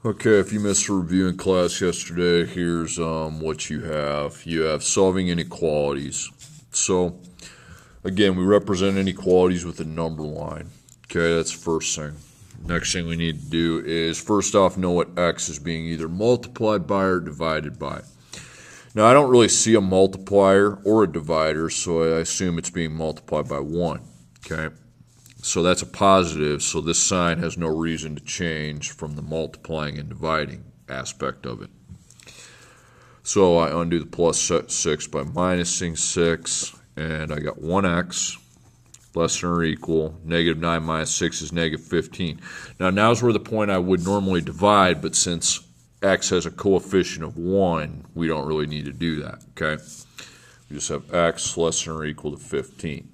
Okay, if you missed a review in class yesterday, here's what you have. You have solving inequalities. So, again, we represent inequalities with a number line. Okay, that's the first thing. Next thing we need to do is, first off, know what x is being either multiplied by or divided by. Now, I don't really see a multiplier or a divider, so I assume it's being multiplied by 1. Okay. So that's a positive, so this sign has no reason to change from the multiplying and dividing aspect of it. So I undo the plus 6 by minusing 6, and I got 1x less than or equal. Negative 9 minus 6 is negative 15. Now's where the point I would normally divide, but since x has a coefficient of 1, we don't really need to do that, okay? We just have x less than or equal to 15.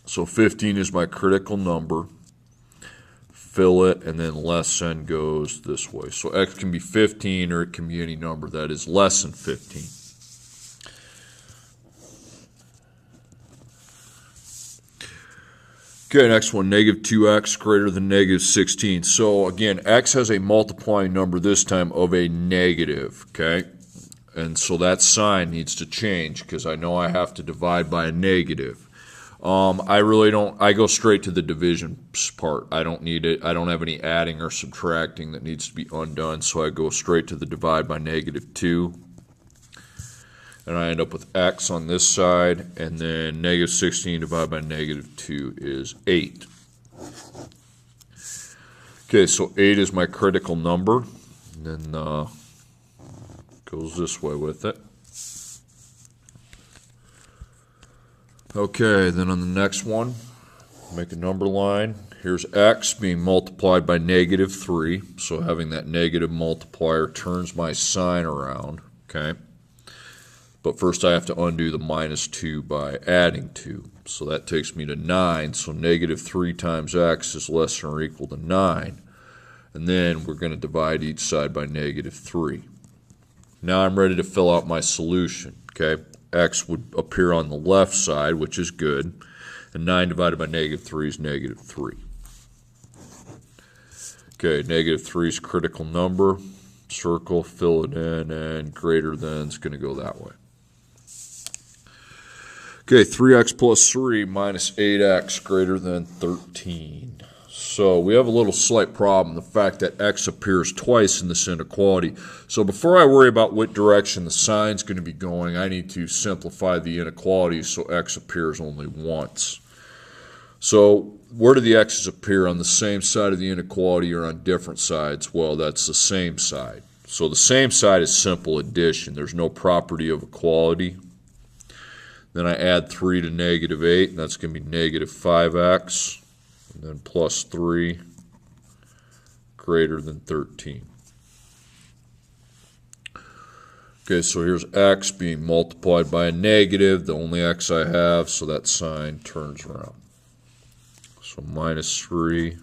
So 15 is my critical number. Fill it, and then less than goes this way. So x can be 15, or it can be any number that is less than 15. Okay, next one, negative 2x greater than negative 16. So again, x has a multiplying number this time of a negative, okay? And so that sign needs to change because I know I have to divide by a negative. I really don't, I go straight to the division part. I don't need it. I don't have any adding or subtracting that needs to be undone, so I go straight to the divide by negative 2. And I end up with x on this side, and then negative 16 divided by negative 2 is 8. Okay, so 8 is my critical number, and then goes this way with it. Okay, then on the next one, make a number line. Here's x being multiplied by negative 3. So having that negative multiplier turns my sign around, okay? But first I have to undo the minus 2 by adding 2. So that takes me to 9. So negative 3 times x is less than or equal to 9. And then we're going to divide each side by negative 3. Now I'm ready to fill out my solution, okay? X would appear on the left side, which is good, and 9 divided by negative 3 is negative 3. Okay, negative 3 is critical number. Circle, fill it in, and greater than is going to go that way. Okay, 3x plus 3 minus 8x greater than 13. So we have a little slight problem, the fact that x appears twice in this inequality. So before I worry about what direction the sign's going to be going, I need to simplify the inequality so x appears only once. So where do the x's appear? On the same side of the inequality or on different sides? Well, that's the same side. So the same side is simple addition. There's no property of equality. Then I add 3 to negative 8, and that's going to be negative 5x. And then plus 3 greater than 13. Okay, so here's x being multiplied by a negative, the only x I have, so that sign turns around. So minus 3,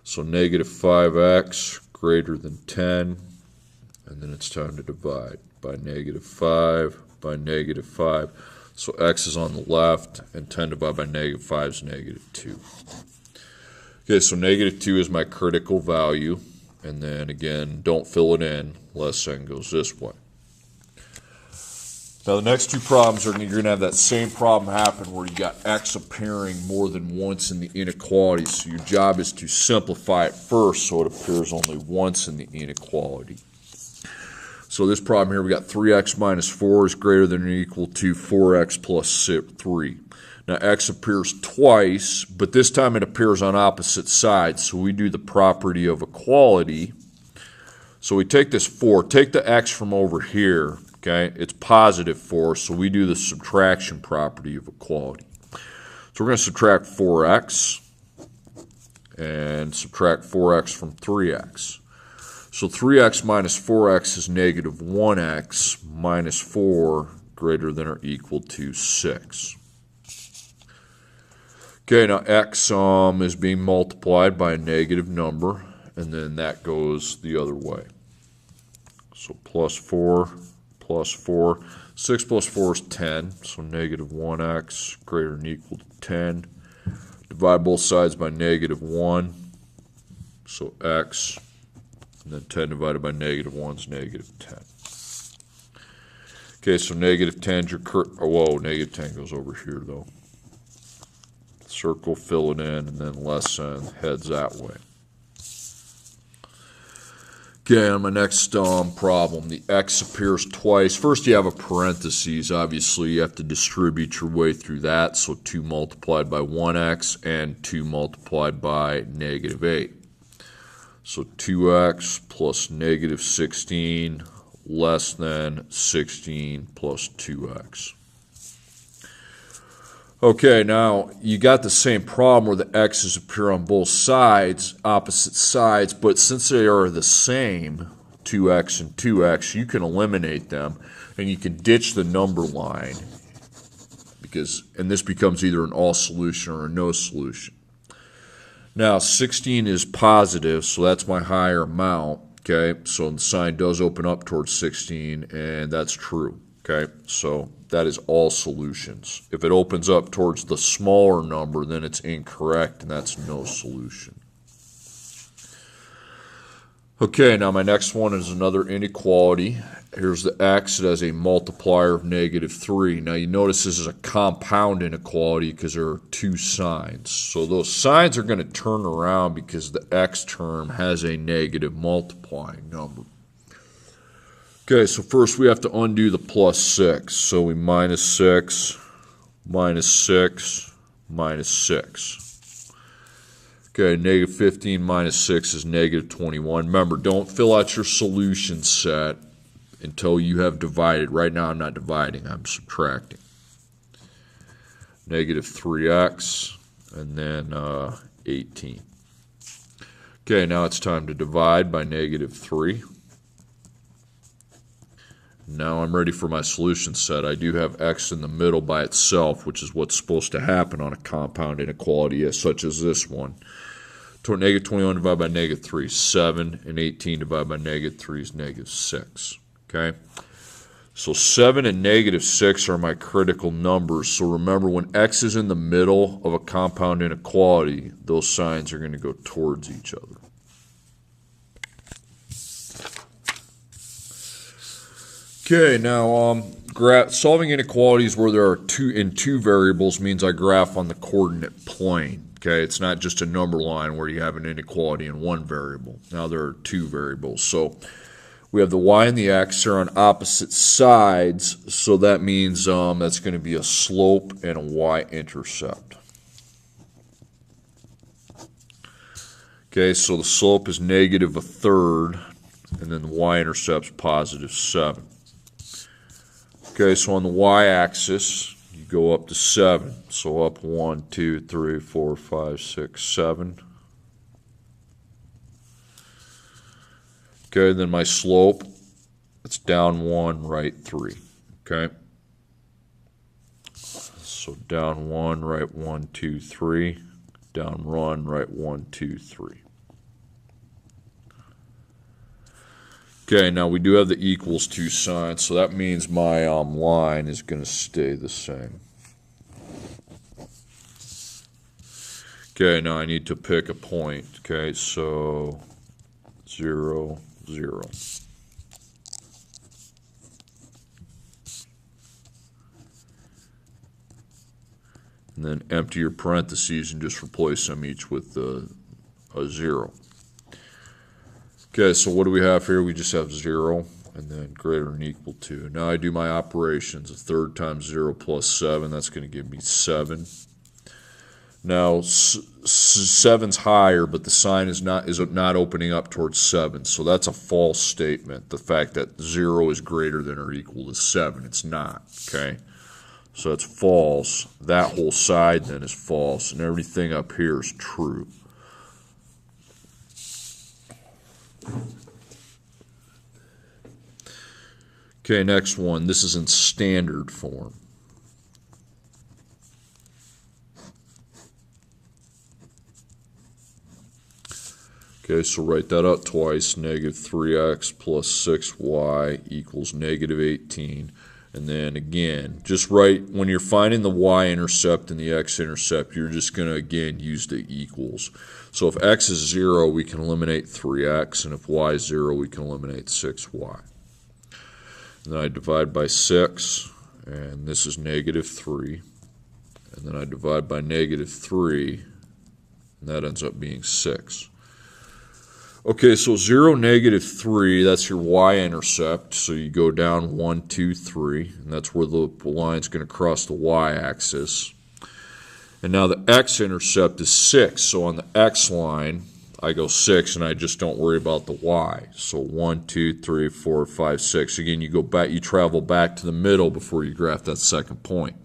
so negative 5x greater than 10, and then it's time to divide by negative 5 by negative 5. So x is on the left, and 10 divided by negative 5 is negative 2. Okay, so negative 2 is my critical value. And then, again, don't fill it in. Less than goes this way. Now, the next two problems, you're going to have that same problem happen where you got x appearing more than once in the inequality. So your job is to simplify it first so it appears only once in the inequality. So this problem here, we got 3x minus 4 is greater than or equal to 4x plus 3. Now x appears twice, but this time it appears on opposite sides. So we do the property of equality. So we take this 4, take the x from over here, okay? It's positive 4, so we do the subtraction property of equality. So we're going to subtract 4x and subtract 4x from 3x. So 3x minus 4x is negative 1x minus 4 greater than or equal to 6. Okay, now x is being multiplied by a negative number, and then that goes the other way. So plus 4, 6 plus 4 is 10, so negative 1x greater than or equal to 10. Divide both sides by negative 1. So x, and then 10 divided by negative 1 is negative 10. Okay, so negative 10, negative 10 goes over here, though. Circle, fill it in, and then less than heads that way. Okay, on my next problem, the x appears twice. First, you have a parentheses. Obviously, you have to distribute your way through that. So 2 multiplied by 1x and 2 multiplied by negative 8. So 2x plus negative 16 less than 16 plus 2x. Okay, now you got the same problem where the x's appear on both sides, opposite sides, but since they are the same, 2x and 2x, you can eliminate them and you can ditch the number line and this becomes either an all solution or a no solution. Now 16 is positive, so that's my higher amount, okay? So the sign does open up towards 16 and that's true, okay? So that is all solutions. If it opens up towards the smaller number, then it's incorrect, and that's no solution. Okay, now my next one is another inequality. Here's the x. It has a multiplier of negative 3. Now you notice this is a compound inequality because there are 2 signs. So those signs are going to turn around because the x term has a negative multiplying number. Okay, so first we have to undo the plus 6. So we minus 6, minus 6, minus 6. Okay, negative 15 minus 6 is negative 21. Remember, don't fill out your solution set until you have divided. Right now I'm not dividing, I'm subtracting. Negative 3x, and then 18. Okay, now it's time to divide by negative 3. Now I'm ready for my solution set. I do have x in the middle by itself, which is what's supposed to happen on a compound inequality such as this one. Negative 21 divided by negative 3 is 7, and 18 divided by negative 3 is negative 6. Okay? So 7 and negative 6 are my critical numbers. So remember, when x is in the middle of a compound inequality, those signs are going to go towards each other. Okay, now solving inequalities where there are two variables means I graph on the coordinate plane. Okay, it's not just a number line where you have an inequality in one variable. Now there are 2 variables. So we have the y and the x are on opposite sides, so that means that's going to be a slope and a y-intercept. Okay, so the slope is negative 1/3, and then the y-intercept's positive 7. Okay, so on the y-axis, you go up to 7. So up 1, 2, 3, 4, 5, 6, 7. Okay, then my slope, it's down 1, right 3. Okay. So down 1, right 1, 2, 3. Down 1, right 1, 2, 3. Okay, now we do have the equals 2 sign, so that means my line is going to stay the same. Okay, now I need to pick a point. Okay, so 0, 0. And then empty your parentheses and just replace them each with a 0. Okay, so what do we have here? We just have 0 and then greater than or equal to. Now I do my operations. 1/3 times 0 plus 7, that's going to give me 7. Now 7's higher, but the sign is not opening up towards 7, so that's a false statement. The fact that 0 is greater than or equal to 7, it's not. Okay, so it's false. That whole side then is false, and everything up here is true. Okay, next one. This is in standard form. Okay, so write that out twice. Negative 3x plus 6y equals negative 18. And then again, just right when you're finding the y-intercept and the x-intercept, you're just going to, again, use the equals. So if x is 0, we can eliminate 3x, and if y is 0, we can eliminate 6y. And then I divide by 6, and this is negative 3. And then I divide by negative 3, and that ends up being 6. Okay, so 0, negative 3, that's your y-intercept. So you go down 1, 2, 3, and that's where the line's going to cross the y-axis. And now the x-intercept is 6. So on the x line, I go 6, and I just don't worry about the y. So 1, 2, 3, 4, 5, 6. Again, you go back, you travel back to the middle before you graph that second point.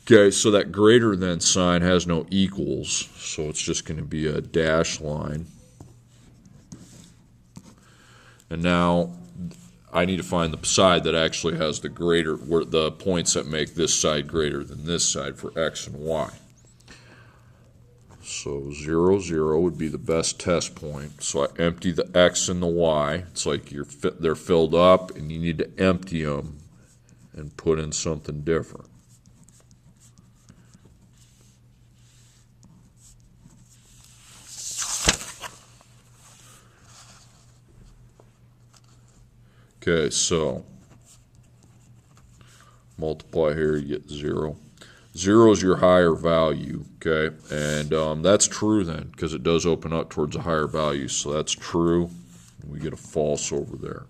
Okay, so that greater than sign has no equals, so it's just going to be a dash line. And now I need to find the side that actually has the greater, where the points that make this side greater than this side for x and y. So 0, 0 would be the best test point. So I empty the x and the y. It's like they're filled up, and you need to empty them and put in something different. Okay, so multiply here, you get 0. 0 is your higher value, okay? And that's true then, because it does open up towards a higher value. So that's true. We get a false over there.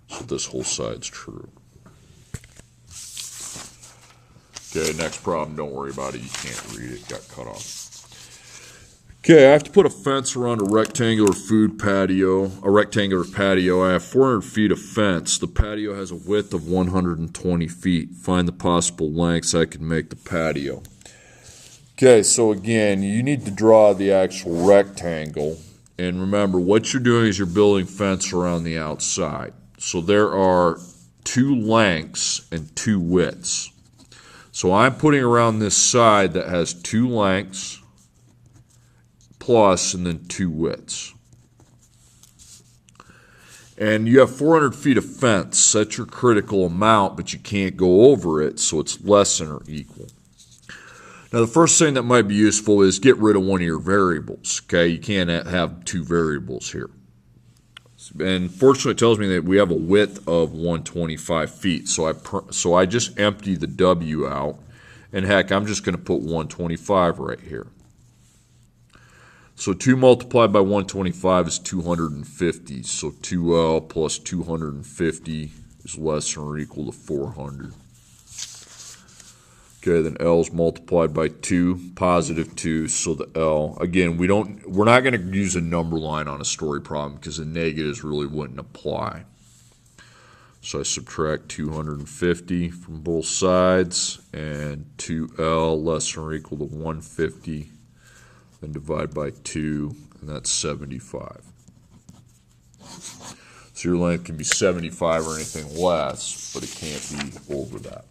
So this whole side's true. Okay, next problem, don't worry about it. You can't read it, got cut off. Okay, I have to put a fence around a rectangular patio. I have 400 feet of fence. The patio has a width of 120 feet. Find the possible lengths I can make the patio. Okay, so again, you need to draw the actual rectangle. And remember, what you're doing is you're building fence around the outside. So there are 2 lengths and 2 widths. So I'm putting around this side that has 2 lengths plus and then 2 widths. And you have 400 feet of fence. That's your critical amount, but you can't go over it, so it's less than or equal. Now, the first thing that might be useful is get rid of one of your variables. Okay, you can't have 2 variables here. And fortunately, it tells me that we have a width of 125 feet. So I just empty the W out, and heck, I'm just going to put 125 right here. So 2 multiplied by 125 is 250. So 2L plus 250 is less than or equal to 400. Okay, then L is multiplied by 2, positive 2. So the L, again, we're not going to use a number line on a story problem because the negatives really wouldn't apply. So I subtract 250 from both sides, and 2L less than or equal to 150. Then divide by 2, and that's 75. So your length can be 75 or anything less, but it can't be over that.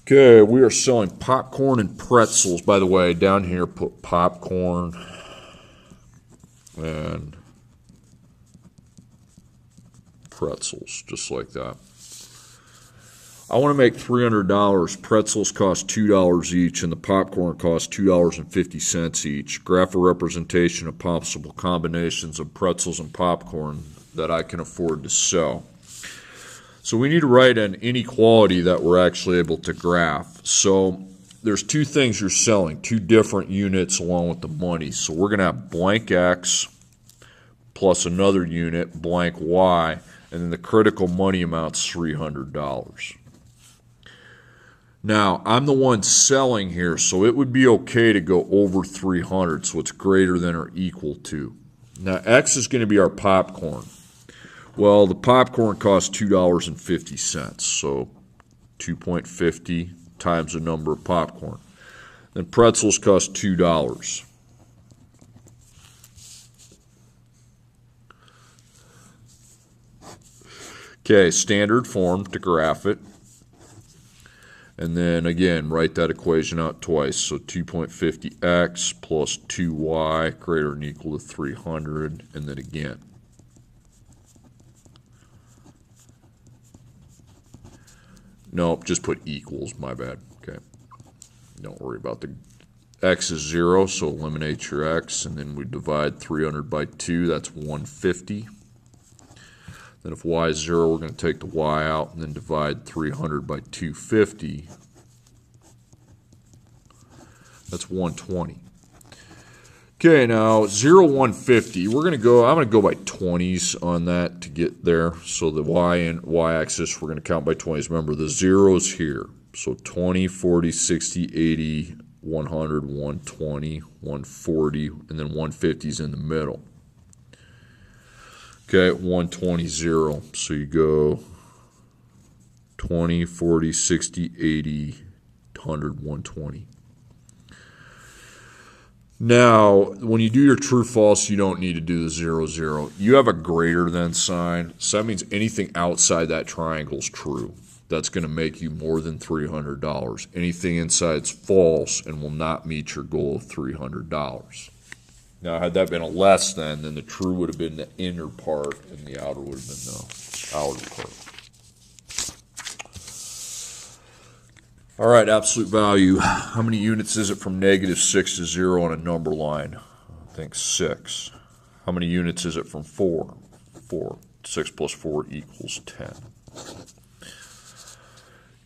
Okay, we are selling popcorn and pretzels. By the way, down here put popcorn and pretzels, just like that. I want to make $300. Pretzels cost $2 each, and the popcorn costs $2.50 each. Graph a representation of possible combinations of pretzels and popcorn that I can afford to sell. So we need to write an inequality that we're actually able to graph. So there's 2 things you're selling, 2 different units along with the money. So we're going to have blank X plus another unit, blank Y, and then the critical money amount's $300. Now, I'm the one selling here, so it would be okay to go over 300, so it's greater than or equal to. Now, X is going to be our popcorn. Well, the popcorn costs $2.50, so 2.50 times the number of popcorn. Then pretzels cost $2. Okay, standard form to graph it. And then again, write that equation out twice. So 2.50x plus 2y greater than or equal to 300. And then again. Nope, just put equals, my bad. Okay. Don't worry about the x is 0, so eliminate your x. And then we divide 300 by 2. That's 150. Then if y is 0, we're going to take the y out and then divide 300 by 250. That's 120. Okay, now 0, 150. I'm going to go by 20s on that to get there. So the y and y-axis, we're going to count by 20s. Remember, the 0 is here. So 20, 40, 60, 80, 100, 120, 140, and then 150 is in the middle. Okay, 120, 0. So you go 20, 40, 60, 80, 100, 120. Now, when you do your true-false, you don't need to do the 0, 0. You have a greater than sign, so that means anything outside that triangle is true. That's going to make you more than $300. Anything inside is false and will not meet your goal of $300. Now, had that been a less than, then the true would have been the inner part and the outer would have been the outer part. All right, absolute value. How many units is it from -6 to 0 on a number line? I think 6. How many units is it from 4? 4. 6 plus 4 equals 10.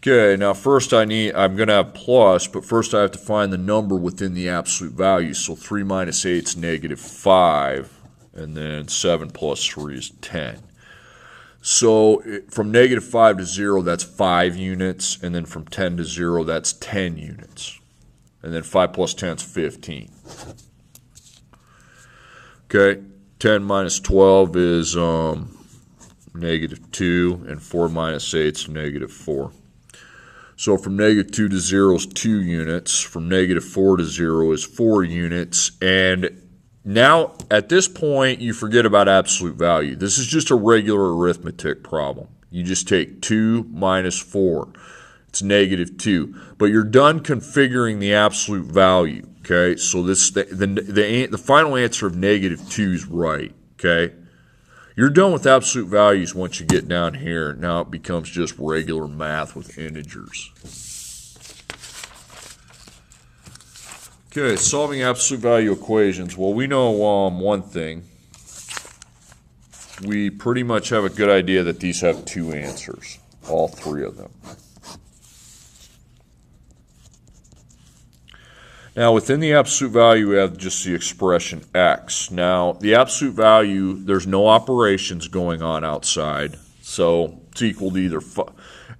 Okay, now first I'm going to have plus, but first I have to find the number within the absolute value. So 3 minus 8 is -5, and then 7 plus 3 is 10. So from -5 to 0, that's 5 units, and then from 10 to 0, that's 10 units. And then 5 plus 10 is 15. Okay, 10 minus 12 is -2, and 4 minus 8 is -4. So from -2 to 0 is 2 units. From -4 to 0 is 4 units. And now, at this point, you forget about absolute value. This is just a regular arithmetic problem. You just take 2 minus 4. It's -2. But you're done configuring the absolute value, okay? So the final answer of -2 is right, okay? You're done with absolute values once you get down here. Now it becomes just regular math with integers. Okay, solving absolute value equations. Well, we know one thing. We pretty much have a good idea that these have 2 answers, all 3 of them. Now, within the absolute value, we have just the expression x. Now, the absolute value, there's no operations going on outside, so it's equal to either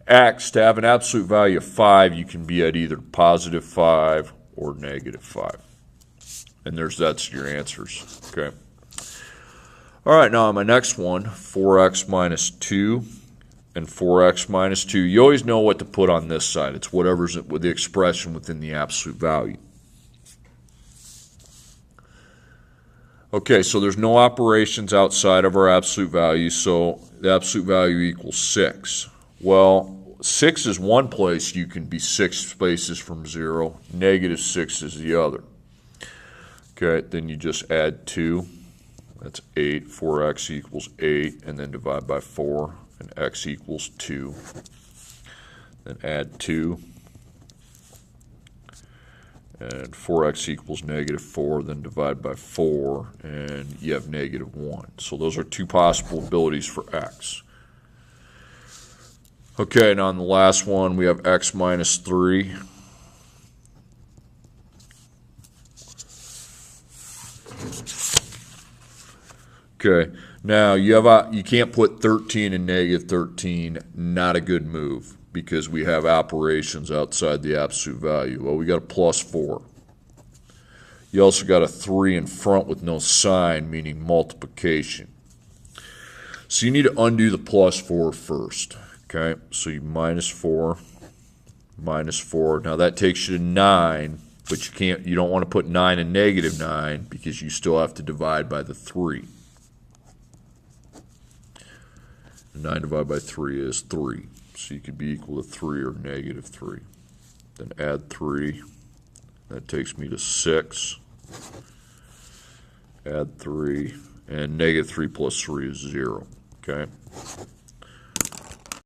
x. To have an absolute value of 5, you can be at either +5 or -5. And that's your answers, okay? All right, now on my next one, 4x minus 2 and 4x minus 2. You always know what to put on this side. It's whatever's with the expression within the absolute value. Okay, so there's no operations outside of our absolute value, so the absolute value equals 6. Well, 6 is one place you can be 6 spaces from 0. -6 is the other. Okay, then you just add 2. That's 8. 4x equals 8, and then divide by 4, and x equals 2. Then add 2. And 4x equals -4, then divide by 4, and you have -1. So those are 2 possible abilities for x. Okay, now on the last one, we have x minus 3. Okay, now you can't put 13 and -13, not a good move, because we have operations outside the absolute value. Well, we got a +4. You also got a 3 in front with no sign, meaning multiplication. So you need to undo the +4 first. Okay, so you -4, -4. Now that takes you to 9, but you don't want to put 9 and -9 because you still have to divide by the 3. 9 divided by 3 is 3. So you could be equal to 3 or -3. then add 3. That takes me to 6. Add 3, and negative 3 plus 3 is 0. Okay?